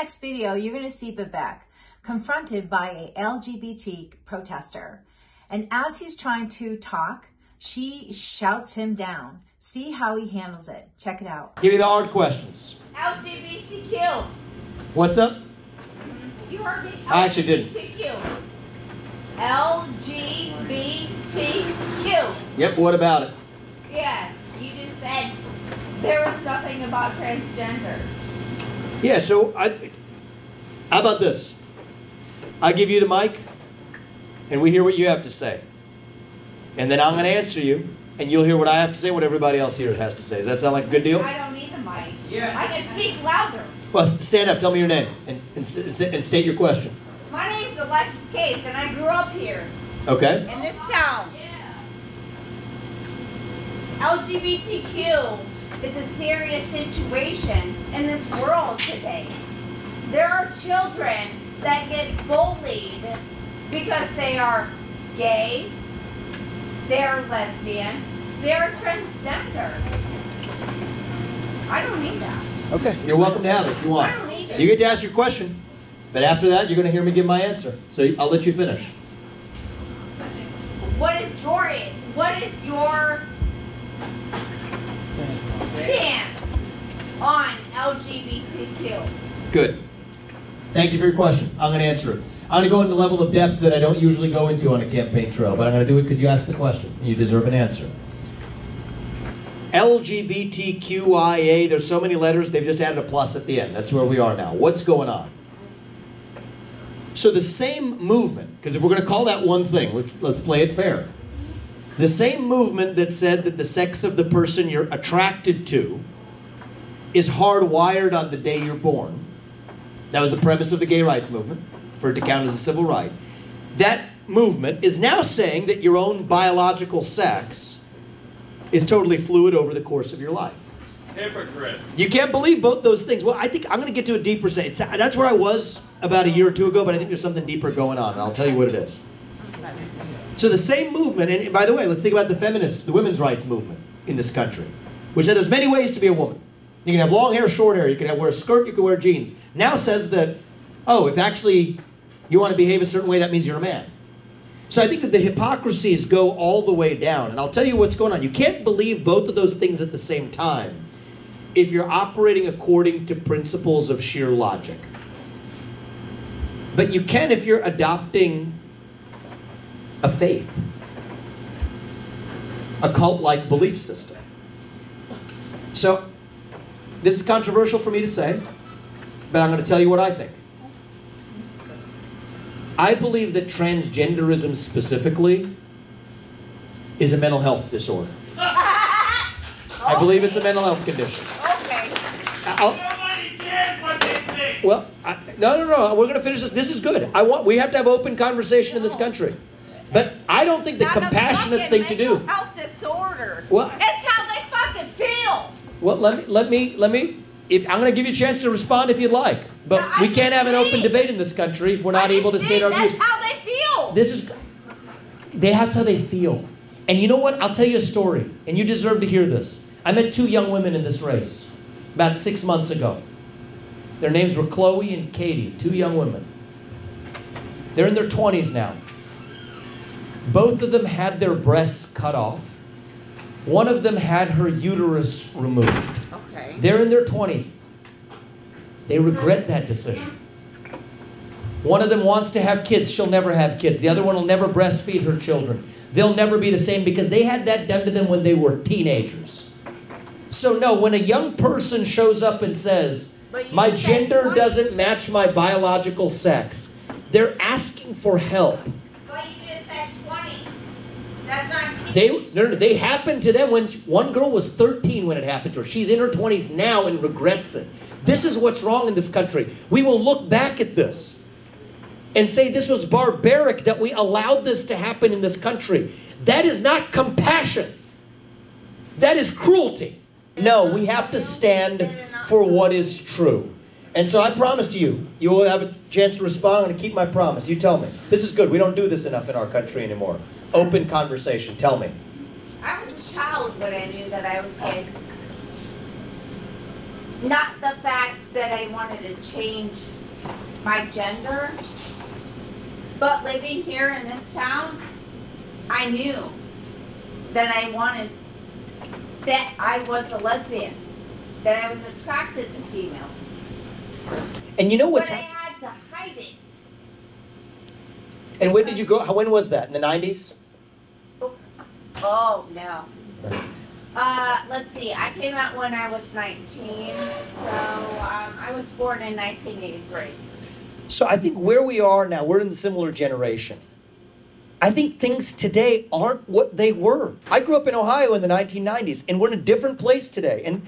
next video, you're going to see Vivek confronted by a LGBT protester. And as he's trying to talk, she shouts him down. See how he handles it. Check it out. Give me the hard questions. LGBTQ. What's up? You heard me. I actually didn't. LGBTQ. Yep, what about it? Yeah, you just said there was nothing about transgender. Yeah, so how about this? I give you the mic, and we hear what you have to say. And then I'm going to answer you, and you'll hear what I have to say, what everybody else here has to say. Does that sound like a good deal? I don't need the mic. Yes. I can speak louder. Well, stand up. Tell me your name, and state your question. My name's Alexis Case, and I grew up here. Okay. In this town. LGBTQ is a serious situation in this world today. There are children that get bullied because they are gay, they're lesbian, they're transgender. I don't need that. Okay, you're welcome to have it if you want. I don't need it. You get to ask your question, but after that, you're going to hear me give my answer. So I'll let you finish. What is your stance on LGBTQ? Good. Thank you for your question. I'm going to answer it. I'm going to go into a level of depth that I don't usually go into on a campaign trail, but I'm going to do it because you asked the question, and you deserve an answer. LGBTQIA, there's so many letters, they've just added a plus at the end. That's where we are now. What's going on? So the same movement, because if we're going to call that one thing, let's play it fair. The same movement that said that the sex of the person you're attracted to is hardwired on the day you're born. That was the premise of the gay rights movement, for it to count as a civil right. That movement is now saying that your own biological sex is totally fluid over the course of your life. Hypocrites. You can't believe both those things. Well, I think I'm going to get to a deeper state. That's where I was about a year or two ago, but I think there's something deeper going on, and I'll tell you what it is. So the same movement, and by the way, let's think about the women's rights movement in this country, which said there's many ways to be a woman. You can have long hair, short hair, you can wear a skirt, you can wear jeans. Now says that, oh, if actually you want to behave a certain way, that means you're a man. So I think that the hypocrisies go all the way down, and I'll tell you what's going on. You can't believe both of those things at the same time if you're operating according to principles of sheer logic. But you can if you're adopting a faith, a cult-like belief system. So, this is controversial for me to say, but I'm going to tell you what I think. I believe that transgenderism specifically is a mental health disorder. I believe it's a mental health condition. Okay. Nobody cares what they think. Well, no. We're going to finish this. This is good. We have to have open conversation in this country. But I don't think the compassionate thing to do. Mental health disorder. Well, it's how they fucking feel. Well, let me. I'm going to give you a chance to respond if you'd like. But we can't have an open debate in this country if we're not able to state our views. That's how they feel. That's how they feel. And you know what? I'll tell you a story, and you deserve to hear this. I met two young women in this race about 6 months ago. Their names were Chloe and Katie, two young women. They're in their 20s now. Both of them had their breasts cut off. One of them had her uterus removed. Okay. They're in their 20s. They regret that decision. One of them wants to have kids. She'll never have kids. The other one will never breastfeed her children. They'll never be the same because they had that done to them when they were teenagers. So no, when a young person shows up and says, my gender doesn't match my biological sex, they're asking for help. But you just said 20. That's not teenage. They happened to them when one girl was 13 when it happened to her. She's in her 20s now and regrets it. This is what's wrong in this country. We will look back at this and say this was barbaric that we allowed this to happen in this country. That is not compassion. That is cruelty. No, we have to stand for what is true. And so I promise you, you will have a chance to respond. I'm going to keep my promise. You tell me. This is good. We don't do this enough in our country anymore. Open conversation. Tell me. I was a child when I knew that I was gay. Not the fact that I wanted to change my gender, but living here in this town, I knew that I wanted, that I was a lesbian, that I was attracted to females. And you know what's But I had to hide it. And when did you grow? When was that? In the 90s? Oh, no. Let's see. I came out when I was 19, so I was born in 1983. So I think where we are now, we're in the similar generation. I think things today aren't what they were. I grew up in Ohio in the 1990s, and we're in a different place today. And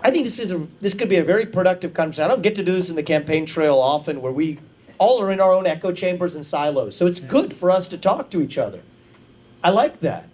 I think this could be a very productive conversation. I don't get to do this in the campaign trail often, where we all are in our own echo chambers and silos. So it's good for us to talk to each other. I like that.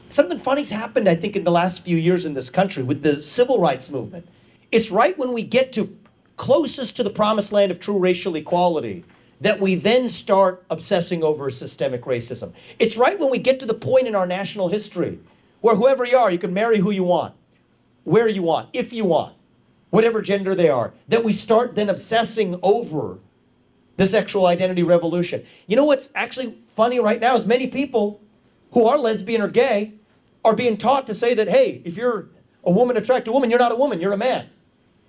Something funny's happened, I think, in the last few years in this country with the civil rights movement. It's right when we get to closest to the promised land of true racial equality that we then start obsessing over systemic racism. It's right when we get to the point in our national history where whoever you are, you can marry who you want, where you want, if you want, whatever gender they are, that we start then obsessing over the sexual identity revolution. You know what's actually funny right now is many people who are lesbian or gay are being taught to say that, hey, if you're a woman attracted to a woman, you're not a woman, you're a man.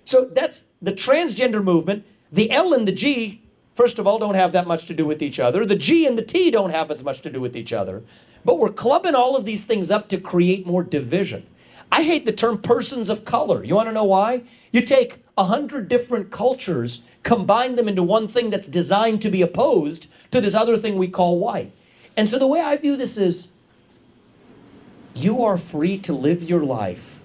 So that's the transgender movement. The L and the G, first of all, don't have that much to do with each other. The G and the T don't have as much to do with each other. But we're clubbing all of these things up to create more division. I hate the term persons of color. You want to know why? You take 100 different cultures, combine them into one thing that's designed to be opposed to this other thing we call white. And so the way I view this is, you are free to live your life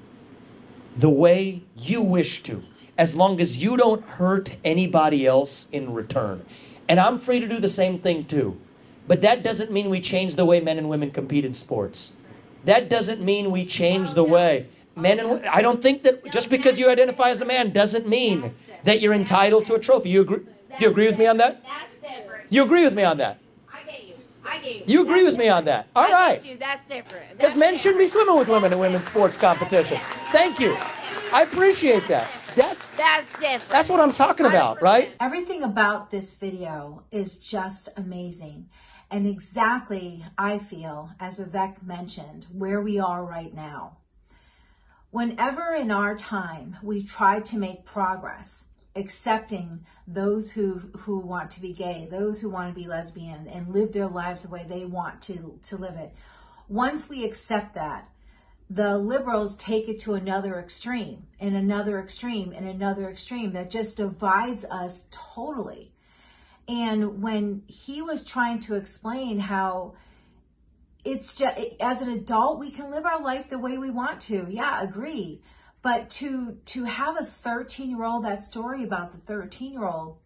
the way you wish to, as long as you don't hurt anybody else in return. And I'm free to do the same thing too. But that doesn't mean we change the way men and women compete in sports. That doesn't mean we change the way men and women. I don't think that just because you identify as a man doesn't mean that you're entitled to a trophy. You agree? Do you agree with me on that? That's different. You agree with me on that? I get you. I get You agree with me on that? All right. get you. That's different. Because men shouldn't be swimming with women in women's sports competitions. Thank you. I appreciate that. That's different. That's what I'm talking about, right? Everything about this video is just amazing. And exactly, I feel, as Vivek mentioned, where we are right now. Whenever in our time we try to make progress, accepting those who want to be gay, those who want to be lesbian, and live their lives the way they want to live it, once we accept that, the liberals take it to another extreme, and another extreme, and another extreme that just divides us totally. And when he was trying to explain how it's just, as an adult, we can live our life the way we want to. Yeah, agree. But to have a 13-year-old, that story about the 13-year-old,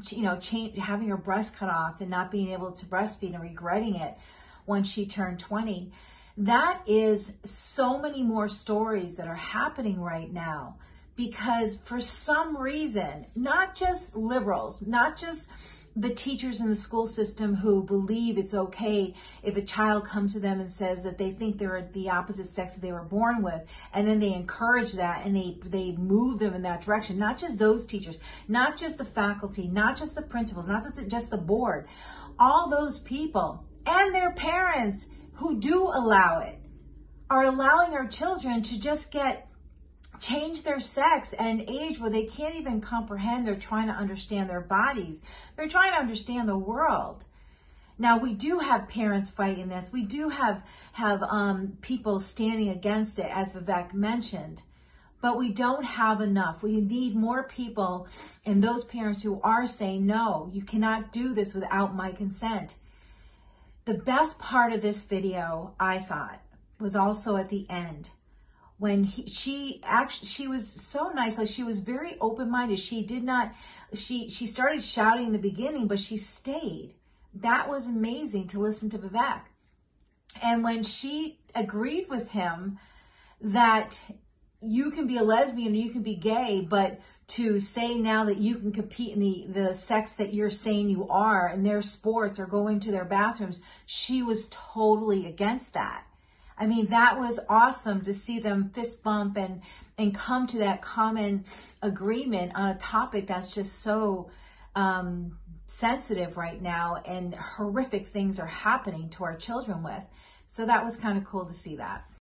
you know, having her breast cut off and not being able to breastfeed and regretting it when she turned 20, that is so many more stories that are happening right now. Because for some reason, not just liberals, not just the teachers in the school system who believe it's okay if a child comes to them and says that they think they're the opposite sex that they were born with, and then they encourage that and they move them in that direction. Not just those teachers, not just the faculty, not just the principals, not just the board. All those people and their parents who do allow it are allowing our children to just change their sex at an age where they can't even comprehend. They're trying to understand their bodies. They're trying to understand the world. Now, we do have parents fighting this. We do have people standing against it, as Vivek mentioned. But we don't have enough. We need more people and those parents who are saying, no, you cannot do this without my consent. The best part of this video, I thought, was also at the end. When she was so nice, like she was very open-minded. She started shouting in the beginning, but she stayed. That was amazing to listen to Vivek. And when she agreed with him that you can be a lesbian, you can be gay, but to say now that you can compete in the sex that you're saying you are in their sports or go into their bathrooms, she was totally against that. I mean, that was awesome to see them fist bump and come to that common agreement on a topic that's just so sensitive right now, and horrific things are happening to our children with. So that was kind of cool to see that.